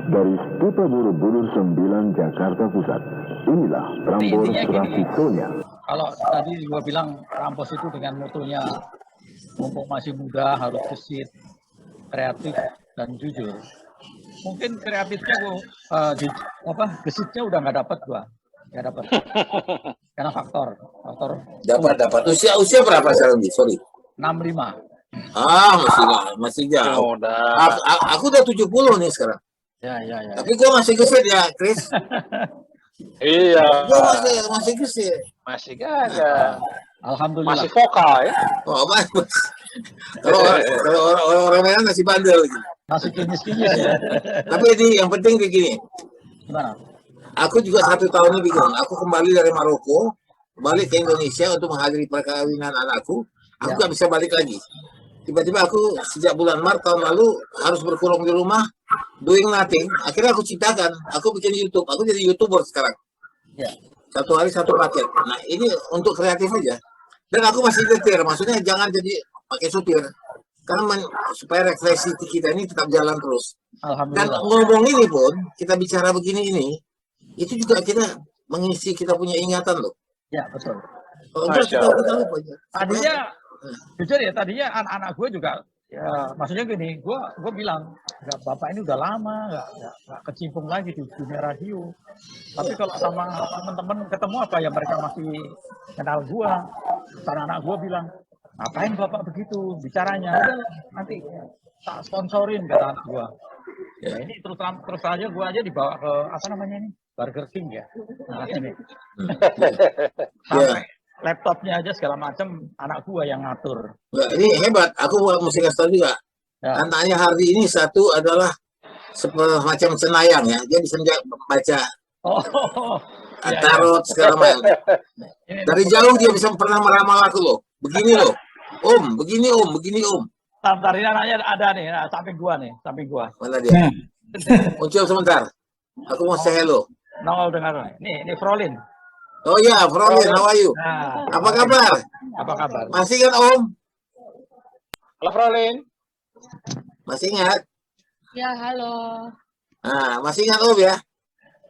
Dari Stupa Borobudur 9 Jakarta Pusat, inilah Prambors Raffissonya. Kalau tadi gue bilang Rampos itu dengan motonya mumpung masih muda harus gesit, kreatif dan jujur. Mungkin kreatifnya gesitnya udah nggak dapat gua, nggak dapat. Karena faktor. Dapat. Usia berapa sekarang nih? Sorry. 65. Masih jauh. Aku udah 70 nih sekarang. Ya. Tapi gue masih gesit ya, Chris. Iya. Gue masih gesit. Masih gagah. Alhamdulillah. Masih vokal ya. Oh, kalau orang lain masih bandel gitu. Masih kinyis ya. Tapi ini yang penting begini. Gimana? Aku juga 1 tahun ini bingung. Aku kembali dari Maroko, balik ke Indonesia untuk menghadiri perkawinan anakku. Aku nggak bisa balik lagi. Tiba-tiba aku sejak bulan Maret tahun lalu harus berkurung di rumah, doing nothing. Akhirnya aku ciptakan, aku bikin YouTube. Aku jadi YouTuber sekarang. Ya. 1 hari 1 paket. Nah ini untuk kreatif aja. Dan aku masih nyetir, maksudnya jangan jadi pakai supir. Karena supaya refleksi kita ini tetap jalan terus. Dan ngomong ini pun, kita bicara begini ini, itu juga kita mengisi kita punya ingatan loh. Ya, betul. Kalau kita lupa aja. Tadinya anak-anak gue juga, ya maksudnya gini, gue bilang, bapak ini udah lama, nggak kecimpung lagi di dunia radio. Tapi kalau sama teman-teman ketemu apa ya mereka masih kenal gue. Karena anak gue bilang, ngapain bapak begitu bicaranya? Udah nanti tak sponsorin kata anak gue. Ya ini terus aja gue aja dibawa ke Burger King ya. Nah, ini. Sampai laptopnya aja segala macam anak gue yang ngatur. Nah, ini hebat. Aku mesti kasih tahu juga. Ya. Anaknya Hardy ini satu adalah semacam senayang ya. Dia bisa baca tarot segala macam. Dari jauh dia bisa pernah meramal aku loh. Begini loh. Om, begini om. Sebentar, ini anaknya ada nih, samping gua. Mana dia? Muncul sebentar. Aku mau say hello. Nongol dengar. Ini Frolin. Oh iya, Frolin, how are you? Nah, apa kabar? Masih kan Om? Halo Frolin. Masih ingat? Ya, halo. Nah, masih ingat Om ya?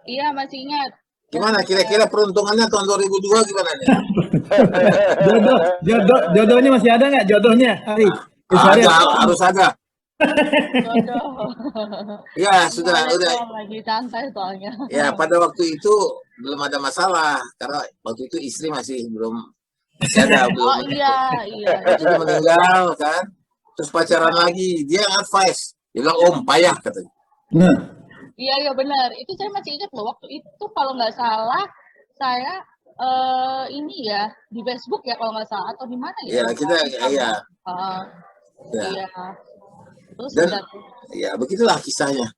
Iya, masih ingat. Gimana kira-kira peruntungannya tahun 2002 gimana nih? Jodohnya masih ada nggak jodohnya, Hari? Harus ada. Jodoh. Ya, udah. Lagi santai soalnya. Ya, pada waktu itu belum ada masalah karena waktu itu istri masih belum ada. Oh iya. Itu meninggal kan. Terus pacaran lagi, dia advice. Dia bilang, Om, payah katanya. Iya benar. Itu saya masih ingat loh waktu itu kalau nggak salah saya ini ya di Facebook ya kalau nggak salah atau di mana ya? Iya kita iya. Iya. Terus ya begitulah kisahnya.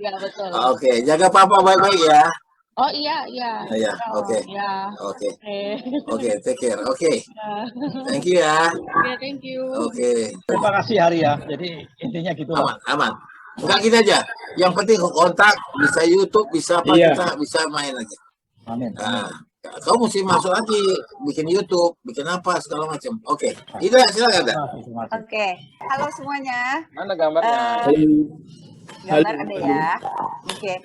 Iya betul. Oke, jaga papa baik-baik ya. Oh iya. Iya, oke. Oke, take care. Oke. Thank you ya. Oke, thank you. Oke. Terima kasih Hari ya. Jadi intinya gitu. Aman. Enggak kita aja. Yang penting kontak, bisa YouTube, bisa apa kita bisa main aja. Amin. Nah, kau mesti masuk lagi, bikin YouTube, bikin apa segala macam. Oke. Ida, silakan. Oke. Halo semuanya. Mana gambarnya? Gambar ada ya. Oke.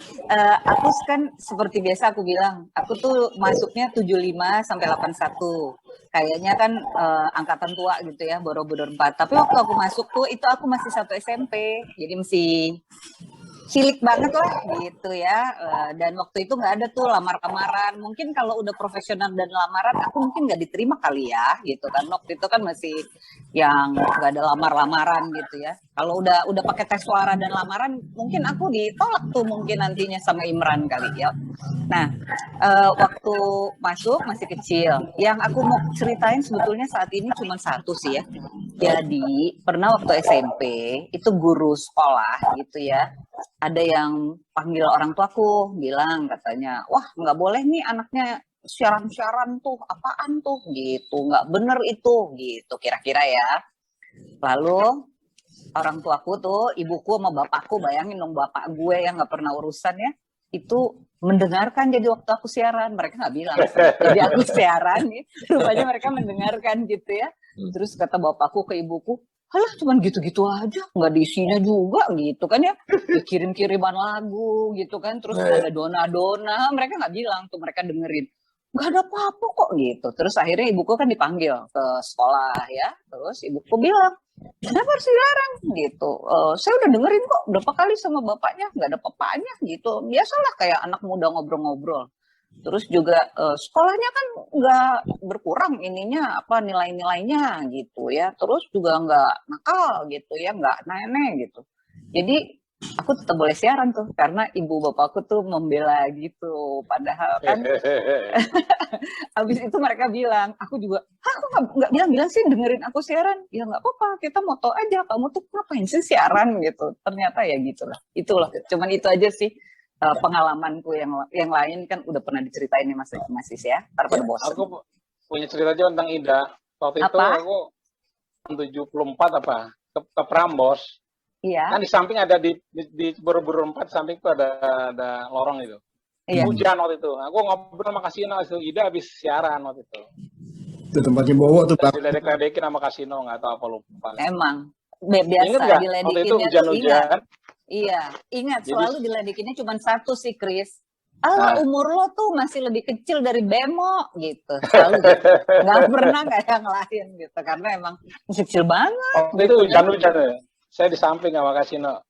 Aku kan seperti biasa aku bilang, aku tuh masuknya 75 sampai 81. Kayaknya kan angkatan tua gitu ya, Borobudur 4. Tapi waktu aku masuk tuh itu aku masih satu SMP. Jadi masih cilik banget lah gitu ya. Dan waktu itu nggak ada tuh lamar-lamaran. Mungkin kalau udah profesional dan lamaran aku mungkin nggak diterima kali ya gitu kan. Waktu itu kan masih yang nggak ada lamar-lamaran gitu ya. Kalau udah pakai tes suara dan lamaran mungkin aku ditolak tuh mungkin nantinya sama Imran kali ya. Nah waktu masuk masih kecil. Yang aku mau ceritain sebetulnya saat ini cuma satu sih ya. Jadi pernah waktu SMP itu guru sekolah gitu ya. Ada yang panggil orang tuaku bilang katanya, wah nggak boleh nih anaknya siaran-siaran tuh, apaan tuh gitu, nggak bener itu gitu kira-kira ya. Lalu orang tuaku tuh, ibuku sama bapakku, bayangin dong bapak gue yang nggak pernah urusan ya, itu mendengarkan jadi waktu aku siaran, mereka nggak bilang, jadi aku siaran nih, rupanya mereka mendengarkan gitu ya. Terus kata bapakku ke ibuku, halah cuman gitu-gitu aja, nggak diisinya juga gitu kan ya. Kirim-kiriman lagu gitu kan, terus ada dona-dona, mereka nggak bilang tuh, mereka dengerin. Nggak ada apa-apa kok gitu. Terus akhirnya ibuku kan dipanggil ke sekolah ya, terus ibuku bilang, kenapa harus dilarang gitu. Saya udah dengerin kok berapa kali sama bapaknya, nggak ada papanya gitu. Biasalah kayak anak muda ngobrol-ngobrol. Terus juga sekolahnya kan nggak berkurang ininya apa nilai-nilainya gitu ya. Terus juga nggak nakal gitu ya, nggak aneh-aneh gitu. Jadi aku tetap boleh siaran tuh karena ibu bapakku tuh membela gitu. Padahal kan habis itu mereka bilang, aku juga, aku nggak bilang-bilang sih dengerin aku siaran. Ya nggak apa-apa, kita moto aja. Kamu tuh ngapain sih siaran gitu? Ternyata ya gitulah. Itulah. Cuman itu aja sih. Pengalamanku yang lain kan udah pernah diceritain nih Mas Is ya, daripada bosan. Aku punya cerita aja tentang Ida. Waktu itu aku 74 apa ke Prambors. Iya. Kan di samping ada di Borobudur 4 samping itu ada lorong itu. Iya. Hujan waktu itu. Aku ngobrol sama Kasino itu Ida habis siaran waktu itu. Itu tempatnya bawa tuh Pak. Diledek-ledekin sama Kasino nggak tahu apa lupa. Emang biasa diledekinnya waktu itu hujan-hujan. Iya, ingat Jadi, selalu diledekinnya cuma satu sih, Chris. Umur lo tuh masih lebih kecil dari Bemo gitu. Selalu gitu. Nggak pernah kayak yang lain gitu. Karena emang masih kecil banget. Waktu itu hujan-hujan ya. Saya di samping sama Kasino.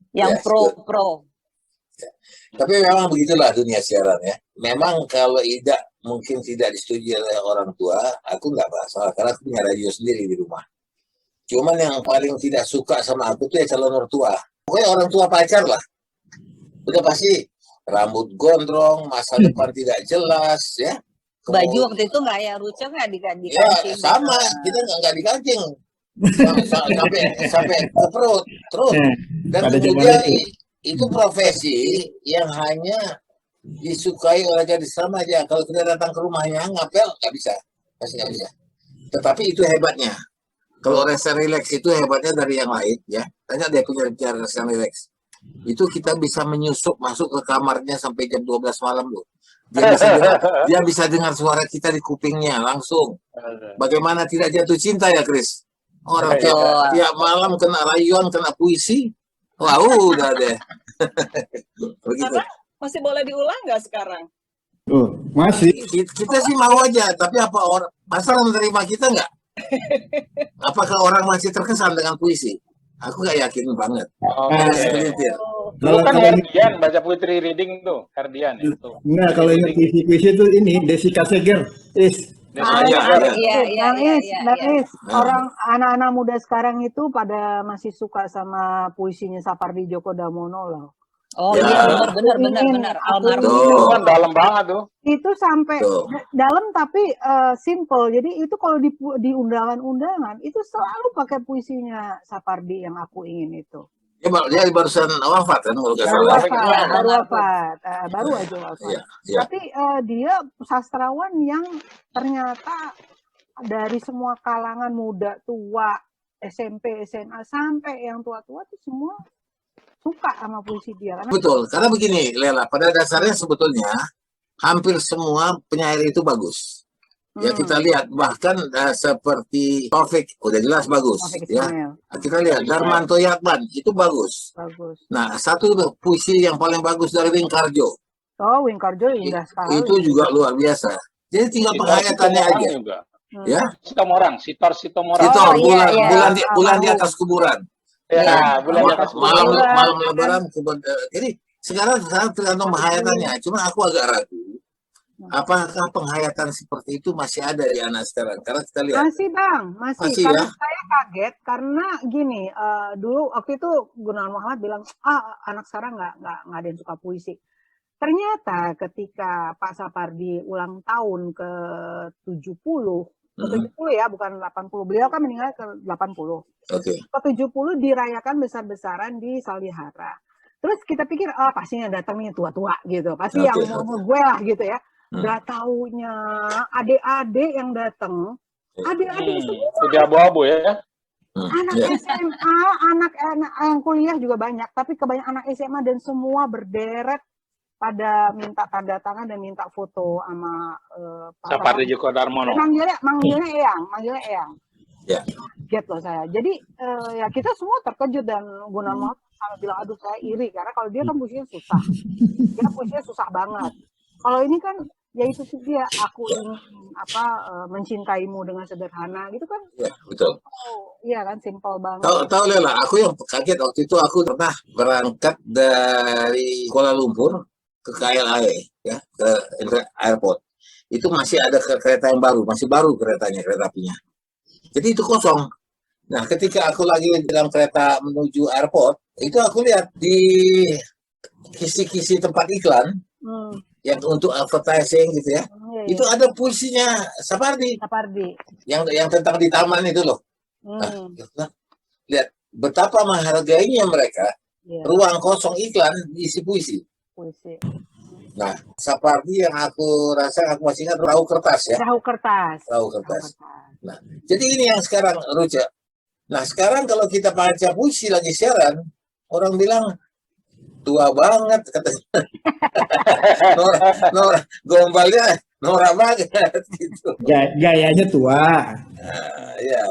Yang pro. Tapi memang begitulah dunia siaran ya. Memang kalau Ida mungkin tidak disetujui oleh orang tua, aku nggak masalah. Karena aku punya radio sendiri di rumah. Cuman yang paling tidak suka sama aku tuh ya calon mertua. Pokoknya orang tua pacar lah. Udah pasti rambut gondrong, masa depan tidak jelas ya. Baju waktu itu nggak ya Ruce nggak dikancing. Ya sama, kita nggak dikancing. Sampai ke perut terus. Dan kemudian itu profesi yang hanya disukai oleh gadis remaja. Kalau kita datang ke rumahnya ngapel nggak bisa, pasti nggak bisa. Tetapi itu hebatnya. Kalau rasa relax itu hebatnya dari yang lain ya. Tanya dia punya rasa relax. Itu kita bisa menyusup masuk ke kamarnya sampai jam 12 malam loh. Dia bisa dengar suara kita di kupingnya langsung. Bagaimana tidak jatuh cinta ya Chris? Orang tiap malam kena rayuan, kena puisi. Wah udah deh. Begitu. Masih boleh diulang nggak sekarang? Masih. Kita sih mau aja, tapi apa orang masalah menerima kita nggak? Apakah orang masih terkesan dengan puisi? Aku nggak yakin banget. Dulu kan Herdian baca puisi reading tuh, Herdian itu. Enggak, kalau yang puisi itu ini Desika Seger. Iya. Orang anak-anak muda sekarang itu pada masih suka sama puisinya Sapardi Djoko Damono loh. Oh iya benar almarhum itu kan dalam banget tuh. Itu sampai dalam tapi simple. Jadi itu kalau di undangan-undangan itu selalu pakai puisinya Sapardi yang aku ingin itu. Dia barusan wafat kan kalau nggak salah. Baru wafat, baru aja wafat. Tapi dia sastrawan yang ternyata dari semua kalangan muda, tua, SMP, SMA sampai yang tua-tua itu semua suka sama puisi dia. Betul, karena begini Lela, pada dasarnya sebetulnya hampir semua penyair itu bagus. Ya kita lihat bahkan seperti Taufik udah jelas bagus ya. Kita lihat Darmanto Yatman itu bagus. Nah satu puisi yang paling bagus dari Wingkarjo. Oh Wingkarjo indah sekali. Itu juga luar biasa. Jadi tinggal penghayatannya aja. Ya. Sitomorang. Bulan di atas kuburan. Ya, malam lebaran. Jadi sekarang tergantung penghayatannya. Cuma aku agak ragu. Apakah penghayatan seperti itu masih ada di anak sekarang? Karena kita lihat. Masih Bang, masih. Karena saya kaget karena gini, dulu waktu itu Gunawan Muhammad bilang, anak sekarang nggak ada yang suka puisi. Ternyata ketika Pak Sapardi ulang tahun ke 70 ya, bukan 80. Beliau kan meninggal ke 80. Ke 70 dirayakan besar-besaran di Salihara. Terus kita pikir, pastinya datangnya tua-tua gitu. Pasti yang umur gue lah gitu ya. Gak taunya adik-adik yang datang. Adik-adik semua. Sudah abu-abu ya. Anak SMA, anak yang kuliah juga banyak. Tapi kebanyakan anak SMA dan semua berderet pada minta tanda tangan dan minta foto sama Sapardi Djoko Damono. Manggilnya Eyang. Ya. Kaget loh saya. Jadi ya kita semua terkejut dan Gunawan sama bilang aduh saya iri karena kalau dia kan puisinya susah. Dia puisinya susah banget. Kalau ini kan ya itu sih dia aku ingin mencintaimu dengan sederhana gitu kan. Ya, betul. Oh, iya kan simple banget. Tahu Lela, aku yang kaget waktu itu aku pernah berangkat dari Kuala Lumpur ke KLIA ya, ke airport. Itu masih ada kereta yang baru, masih baru kereta apinya. Jadi itu kosong. Nah, ketika aku lagi dalam kereta menuju airport, itu aku lihat di kisi-kisi tempat iklan yang untuk advertising gitu ya. Itu ada puisinya Sapardi. Yang tentang di taman itu loh. Nah, lihat betapa menghargainya mereka ruang kosong iklan diisi puisi. Nah, Sapardi yang aku rasa aku masih ingat Perahu Kertas ya. Perahu Kertas. Nah, jadi ini yang sekarang Ruja. Nah, sekarang kalau kita baca puisi lagi siaran, orang bilang tua banget katanya. Nora gombalnya Nora banget gitu. Gayanya tua. Nah, ya.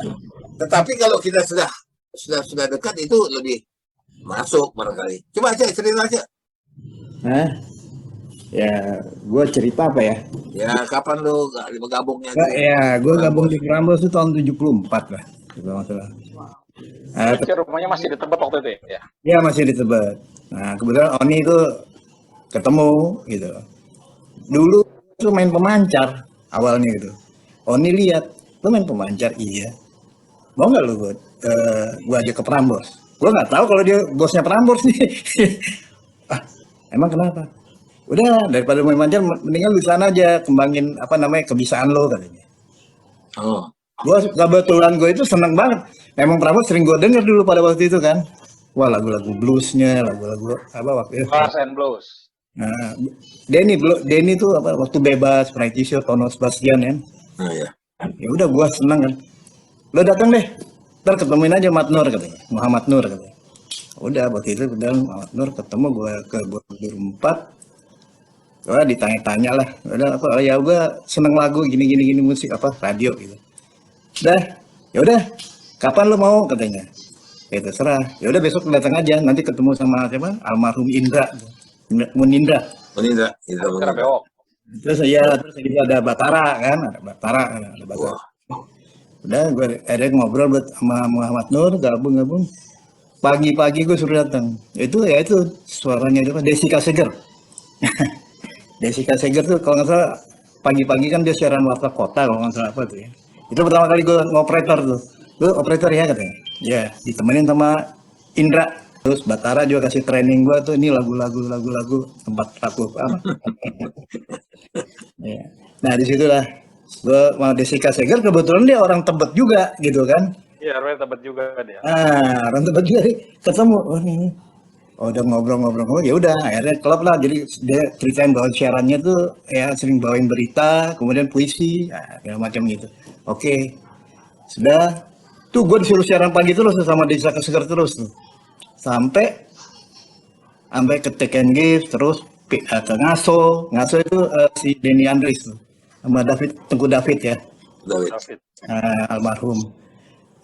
Tetapi kalau kita sudah dekat itu lebih masuk barangkali. Coba aja cerita aja. Ya, gue cerita apa ya? Ya, kapan lo gabungnya? Ya, gue gabung di Prambors itu tahun 74 lah. Gitu masalah. Rumahnya masih di Tebet waktu itu ya? Ya, masih di Tebet. Nah, kebetulan Oni itu ketemu gitu. Dulu itu main pemancar awalnya gitu. Oni lihat, lu main pemancar? Iya. Mau nggak lu gue ajak ke Prambors? Gue nggak tahu kalau dia bosnya Prambors nih. Emang kenapa? Udah, daripada main pemancar, mendingan lu sana aja kembangin kebiasaan lo katanya. Gue kebetulan gue itu seneng banget. Emang Prambors sering gue denger dulu pada waktu itu kan. Wah, lagu-lagu bluesnya, lagu-lagu waktu itu. Bass and blues. Nah, Denny tuh waktu bebas, Variety Show, Tono Sebastian kan. Iya. Ya udah, gue seneng kan. Lo datang deh, ntar ketemuin aja Matnur katanya, Muhammad Nur katanya. Udah, waktu itu kemudian Muhammad Nur ketemu gue ke Borobudur 4. Gue ditanya-tanya lah, ya gue seneng lagu gini musik radio gitu. Udah, kapan lo mau katanya? Ya terserah. Ya udah besok datang aja, nanti ketemu sama siapa? Almarhum Munindra. Terus juga ada Batara kan, ada Batara. Udah, gue ada ngobrol sama Muhammad Nur, gabung. Pagi-pagi gue suruh datang. Itu suaranya itu Desika Seger. Desika Seger tuh kalau nggak salah pagi-pagi kan dia siaran warta kota kalau nggak salah apa tuh ya. Itu pertama kali gue ngoperator tuh. Lu operator ya katanya. Ya, ditemenin sama Indra. Terus Batara juga kasih training gue tuh, ini lagu-lagu tempat aku apa. Ya. Nah disitulah gue sama Desika Seger, kebetulan dia orang Tebet juga gitu kan. Iya, orang Tebet juga dia. Orang Tebet juga ketemu. Udah ngobrol, ya udah akhirnya klub lah. Jadi dia ceritain bahwa siarannya tuh ya sering bawain berita, kemudian puisi, segala macam gitu. Oke. Sudah. Tuh gue disuruh siaran pagi terus sama Desika Seger terus tuh. Sampai ke Take and Give, terus ke Ngaso itu si Denny Andris tuh. Sama Tengku David ya. David. Almarhum.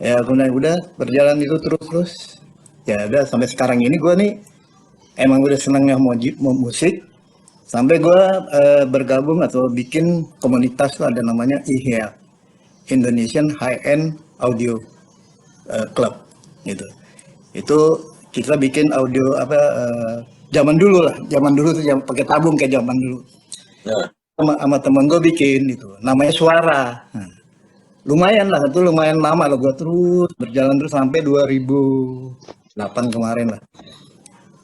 Ya kemudian udah berjalan itu terus. Ya udah sampai sekarang ini gue nih emang udah senangnya mau musik. Sampai gue bergabung atau bikin komunitas tuh ada namanya IHEA, Indonesian High End Audio Club gitu. Itu kita bikin audio zaman dulu tuh yang pakai tabung kayak zaman dulu. Ya. Sama teman gue bikin itu, namanya Suara. Nah, lumayan lama loh, gue terus berjalan terus sampai 2008 kemarin lah.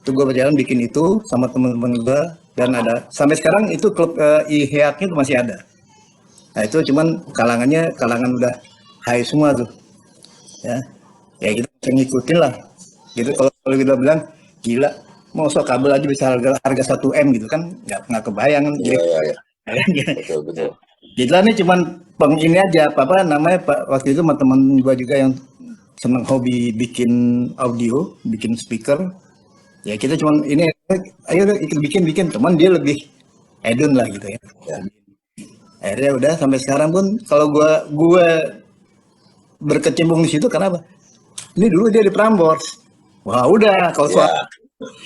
Itu gue berjalan bikin itu sama teman-teman gue dan ada sampai sekarang itu klub IHEAK itu masih ada. Nah itu cuman kalangan udah high semua tuh. Ya kita bisa ngikutin lah. Gitu kalau kita bilang gila, mau sok kabel aja bisa harga 1 M gitu kan, nggak kebayang kan. Iya. Betul. Gila nih cuman ini aja waktu itu sama teman gua juga yang seneng hobi bikin audio, bikin speaker. Ya kita cuman ini ayo ikut bikin, teman dia lebih edun lah gitu ya. Akhirnya udah sampai sekarang pun kalau gua berkecimpung di situ karena apa? Ini dulu dia di Prambors. Wah udah, kalau suara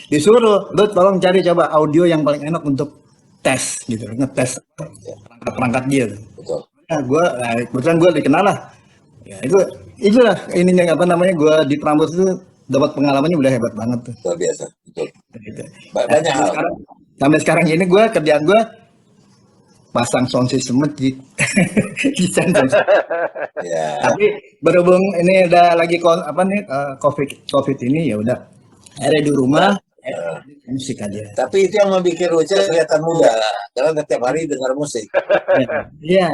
disuruh, lu tolong cari coba audio yang paling enak untuk tes gitu, ngetes perangkat dia. Betul. Nah, kebetulan gue dikenal lah. Ya, itulah ininya apa namanya, gue di Prambors itu dapat pengalamannya udah hebat banget tuh. Luar biasa, betul. Gitu. Banyak hal. Sampai sekarang ini kerjaan gue pasang sound system masjid. Desain sound system. Ya. Tapi berhubung ini udah lagi COVID ini, ya udah ada di rumah musik aja. Tapi itu yang membuat Ruce kelihatan muda, karena tiap hari dengar musik. Iya.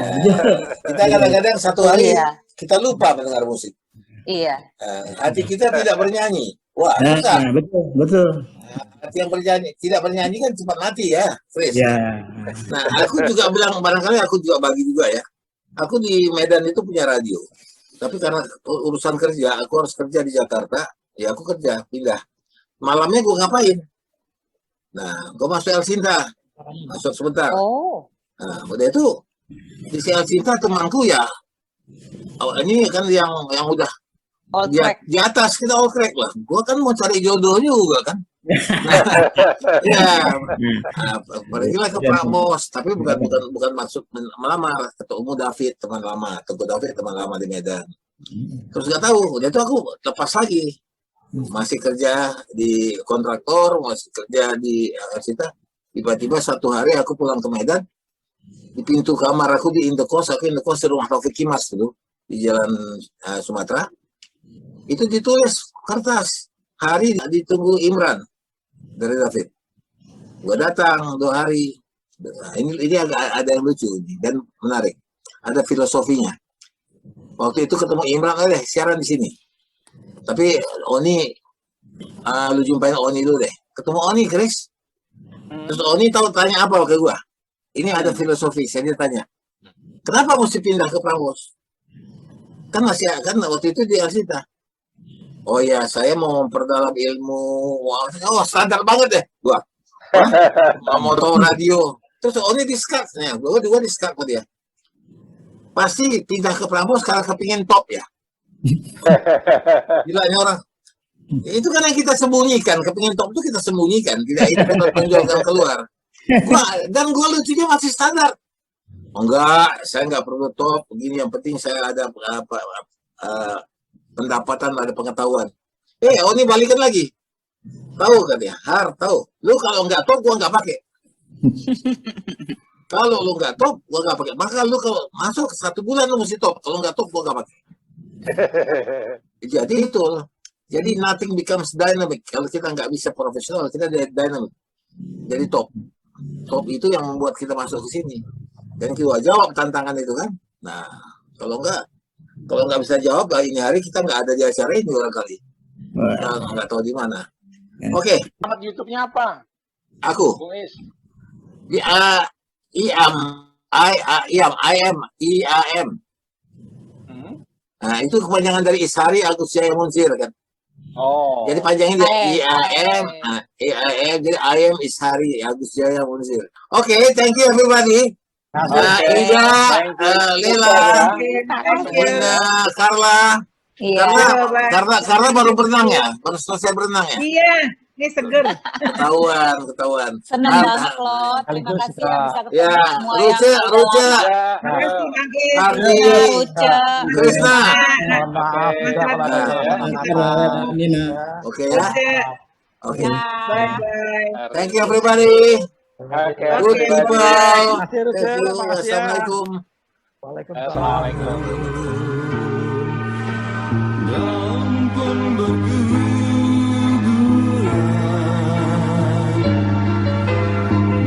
Kita kadang-kadang satu hari kita lupa mendengar musik. Iya. Hati kita tidak bernyanyi. Wah, susah. Betul. Hati yang tidak bernyanyi kan cepat mati ya, Chris. Ya. Nah, aku juga bilang, barangkali aku juga bagi juga ya. Aku di Medan itu punya radio. Tapi karena urusan kerja, aku harus kerja di Jakarta. Ya aku kerja, pindah. Malamnya gue ngapain? Nah, gue masuk El Sinta. Masuk sebentar. Oh. Nah, udah itu di El Sinta temanku ya. Oh, ini kan yang udah di atas, kita all crack lah. Gue kan mau cari jodoh juga kan. Pergilah ke Prambors, tapi bukan maksud melamar. Ketua Umum David, teman lama. Teguh David, teman lama di Medan. Terus nggak tahu, udah itu aku lepas lagi. Masih kerja di kontraktor, masih kerja di Arsita. Tiba-tiba satu hari aku pulang ke Medan, di pintu kamar aku di Indekos di rumah Taufik Kimas dulu, di Jalan Sumatera. Itu ditulis kertas, hari ditunggu Imran dari David. Gua datang 2 hari. Nah, ini agak ada yang lucu dan menarik. Ada filosofinya. Waktu itu ketemu Imran, siaran di sini. Tapi Oni, lu jumpain Oni dulu deh. Ketemu Oni, Chris. Terus Oni tanya apa ke gua? Ini ada filosofi. Saya tanya, kenapa mesti pindah ke Prambors? Kan waktu itu di Arsita. Oh ya, saya mau memperdalam ilmu. Oh, standar banget deh gua. Mau tahu radio. Terus Oni di-skat. Nah, gua juga di-skat ke dia. Pasti pindah ke Prambors karena kepingin top ya. Gilanya orang. Itu kan yang kita sembunyikan. Kepingin top itu kita sembunyikan. Tidak itu kita tonjolkan keluar. Gua lucunya masih standar. Oh, enggak, saya enggak perlu top. Begini, yang penting saya ada pendapatan, ada pengetahuan. Oni balikan lagi. Tahu kan ya? Tahu. Lu kalau nggak top, gua nggak pakai. Kalau lu nggak top, gua nggak pakai. Maka lu kalau masuk 1 bulan lu mesti top. Kalau nggak top, gua nggak pakai. Jadi itu. Jadi nothing becomes dynamic. Kalau kita nggak bisa profesional, kita dynamic. Jadi top. Top itu yang membuat kita masuk ke sini. Dan kita jawab tantangan itu kan. Nah, kalau nggak bisa jawab, ini hari kita nggak ada di acara ini barangkali. Nggak tahu di mana. Oke. Alamat YouTube-nya apa? Aku. IAM. Nah, itu kepanjangan dari Ishari Agus Jaya Munsir kan. Oh. Jadi panjangnya IAM. Jadi IAM Ishari Agus Jaya Munsir. Oke, thank you everybody. Ida, Lela, Carla. Iya. Karena baru berenang ya, baru selesai berenang ya. Iya, ini seger. Ketahuan. Senang banget loh. Terima kasih ya bisa ketemu Ya, semua Ruce, Ardi, Krisna. Nina. Oke ya. Oke. Bye-bye. Thank you everybody. Good people. Makasih, Ruce. Thank you. Makasih ya. Assalamualaikum. Waalaikumsalam. Daun pun berguguran,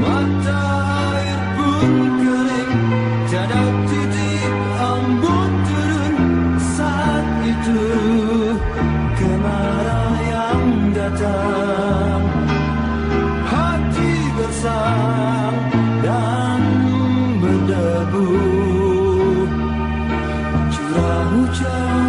mata air pun kering, tiada titik embun turun. Saat itu kemarau yang datang, hati gersang dan berdebu. Curah hujan